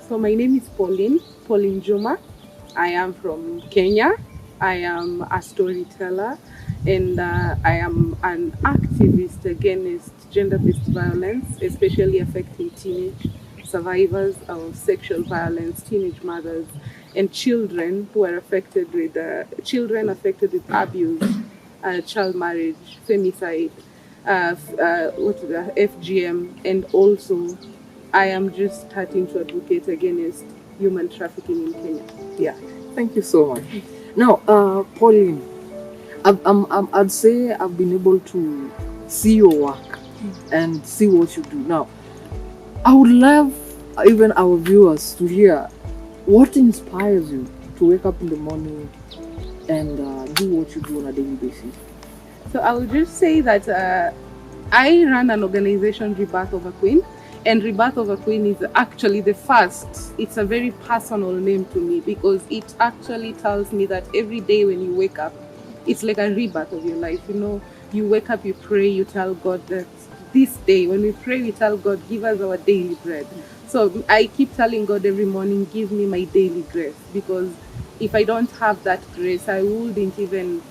So my name is Pauline Juma. I am from Kenya. I am a storyteller and I am an activist against gender-based violence, especially affecting teenage survivors of sexual violence, teenage mothers, and children who are affected with abuse, child marriage, femicide, FGM, and also I am just starting to advocate against human trafficking in Kenya. Yeah. Thank you so much. Now, Pauline, I'd say I've been able to see your work and see what you do. Now, I would love even our viewers to hear what inspires you to wake up in the morning and do what you do on a daily basis. So I will just say that I run an organization, Rebirth of a Queen, and Rebirth of a Queen is actually the first. It's a very personal name to me because it actually tells me that every day when you wake up, it's like a rebirth of your life. You know, you wake up, you pray, you tell God that this day, when we pray, we tell God, give us our daily bread. So I keep telling God every morning, give me my daily grace, because if I don't have that grace, I wouldn't even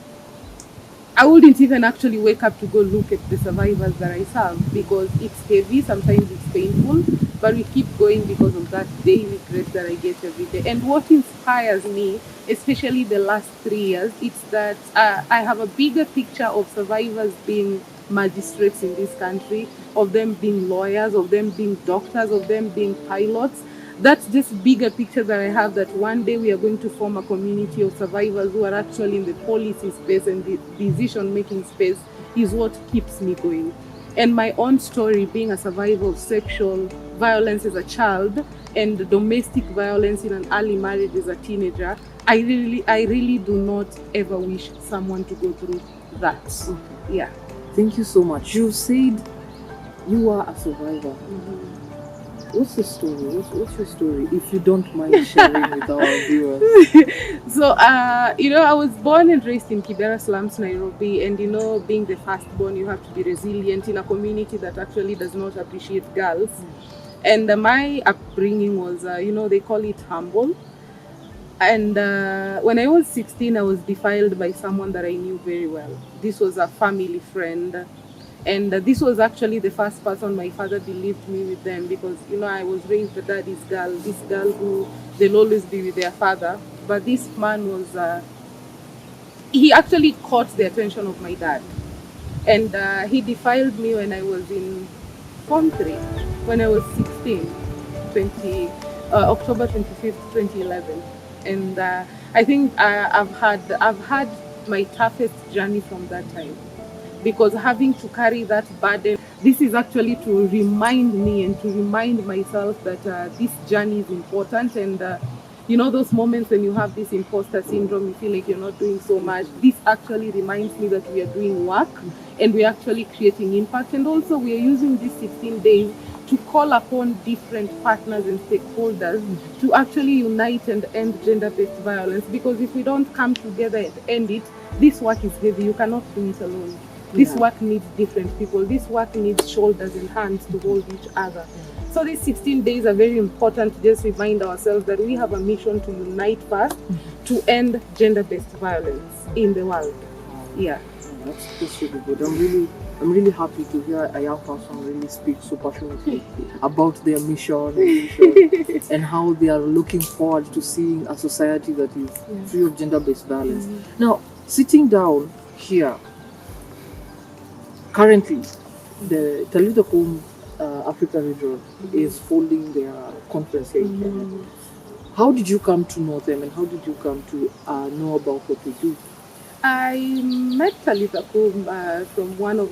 actually wake up to go look at the survivors that I serve, because it's heavy, sometimes it's painful, but we keep going because of that daily grace that I get every day. And what inspires me, especially the last 3 years, it's that I have a bigger picture of survivors being magistrates in this country, of them being lawyers, of them being doctors, of them being pilots. That's just bigger picture that I have, that one day we are going to form a community of survivors who are actually in the policy space and the decision-making space is what keeps me going. And my own story, being a survivor of sexual violence as a child and domestic violence in an early marriage as a teenager, I really do not ever wish someone to go through that. Okay. Yeah. Thank you so much. You said you are a survivor. Mm-hmm. What's the story? What's your story, if you don't mind sharing with our viewers? So, I was born and raised in Kibera slums, Nairobi, and being the firstborn, you have to be resilient in a community that actually does not appreciate girls. And my upbringing was, they call it humble. And when I was 16, I was defiled by someone that I knew very well. This was a family friend. And this was actually the first person my father believed me with them, because, I was raised the daddy's girl, this girl who they'll always be with their father. But this man was, he actually caught the attention of my dad. And he defiled me when I was in Form 3, when I was 16, October 25th, 2011. And I think I've had my toughest journey from that time, because having to carry that burden, this is actually to remind me and to remind myself that this journey is important. And those moments when you have this imposter syndrome, you feel like you're not doing so much. This actually reminds me that we are doing work and we're actually creating impact. And also we are using these 16 days to call upon different partners and stakeholders to actually unite and end gender-based violence. Because if we don't come together and end it, this work is heavy. You cannot do it alone. This work needs different people. This work needs shoulders and hands to hold each other. So these 16 days are very important to just remind ourselves that we have a mission to unite first to end gender-based violence in the world. Yeah. That's really good. I'm really happy to hear a young person really speak so passionately about their mission and how they are looking forward to seeing a society that is free of gender-based violence. Now, sitting down here, currently, the Talitha Kum Africa region is holding their conference here in Kenya. How did you come to know them, and how did you come to know about what they do? I met Talitha Kum from one of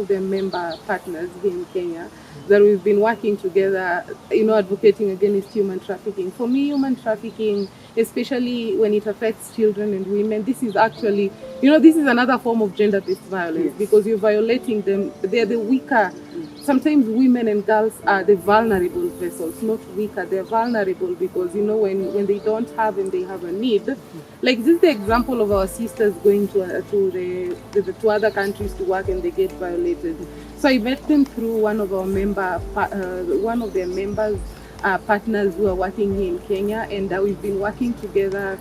their member partners here in Kenya, that we've been working together, advocating against human trafficking. For me, human trafficking, especially when it affects children and women, this is actually, this is another form of gender-based violence, because you're violating them. They're the weaker. Sometimes women and girls are the vulnerable vessels, not weaker. They're vulnerable because, when they don't have and they have a need, like this is the example of our sisters going to other countries to work and they get violated. So I met them through one of their members partners who are working here in Kenya, and we've been working together,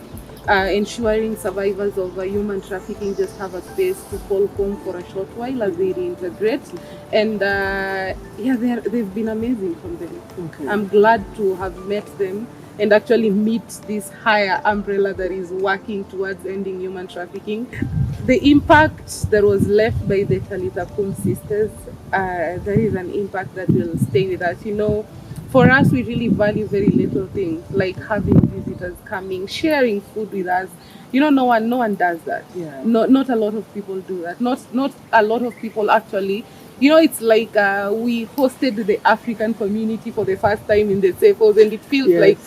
ensuring survivors of human trafficking just have a space to call home for a short while as they reintegrate. And yeah, they've been amazing from them. Okay. I'm glad to have met them and actually meet this higher umbrella that is working towards ending human trafficking. The impact that was left by the Talitha Kum sisters, there is an impact that will stay with us. You know, for us, we really value very little things like having visitors coming, sharing food with us. You know, no one does that. Yeah. Not a lot of people do that. Not a lot of people actually. You know, it's like we hosted the African community for the first time in the Sefos, and it feels Yes. like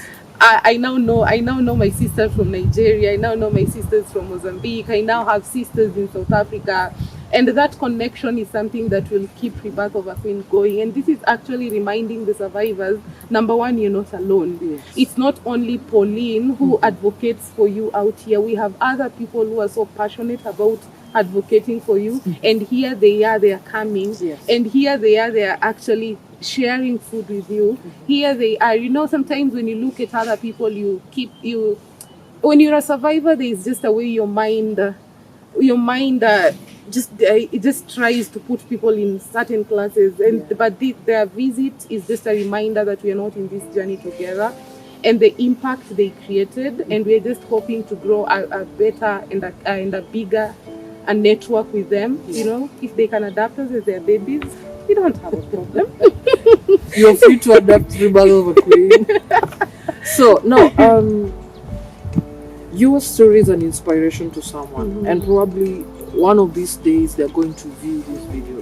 I now know my sisters from Nigeria. I now know my sisters from Mozambique. I now have sisters in South Africa. And that connection is something that will keep Rebirth of a Queen going. And this is actually reminding the survivors, number one, you're not alone. Yes. It's not only Pauline who advocates for you out here. We have other people who are so passionate about advocating for you. And here they are coming. Yes. And here they are actually sharing food with you. Here they are. You know, sometimes when you look at other people, when you're a survivor, there's just a way your mind it just tries to put people in certain classes, and but their visit is just a reminder that we are not in this journey together, and the impact they created, and we're just hoping to grow a better and a bigger network with them. You know, if they can adapt us as their babies, we don't have a problem. You're free to adapt Rebirth of a Queen. So now, your story is an inspiration to someone, and probably one of these days they're going to view this video.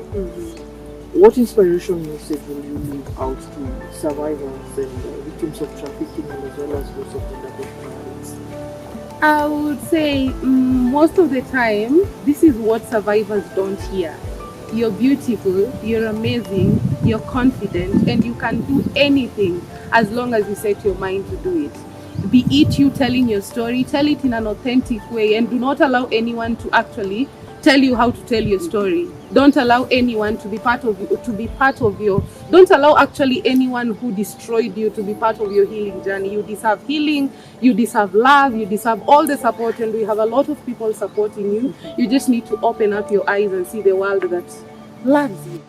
What inspiration message will you leave out to survivors and victims of trafficking, and as well as those of gender-based violence? I would say most of the time, this is what survivors don't hear. You're beautiful, you're amazing, you're confident, and you can do anything as long as you set your mind to do it. Be it you telling your story, tell it in an authentic way, and do not allow anyone to actually tell you how to tell your story. Don't allow anyone to be part of your don't allow actually anyone who destroyed you to be part of your healing journey. You deserve healing, you deserve love, you deserve all the support, and we have a lot of people supporting you. You just need to open up your eyes and see the world that loves you.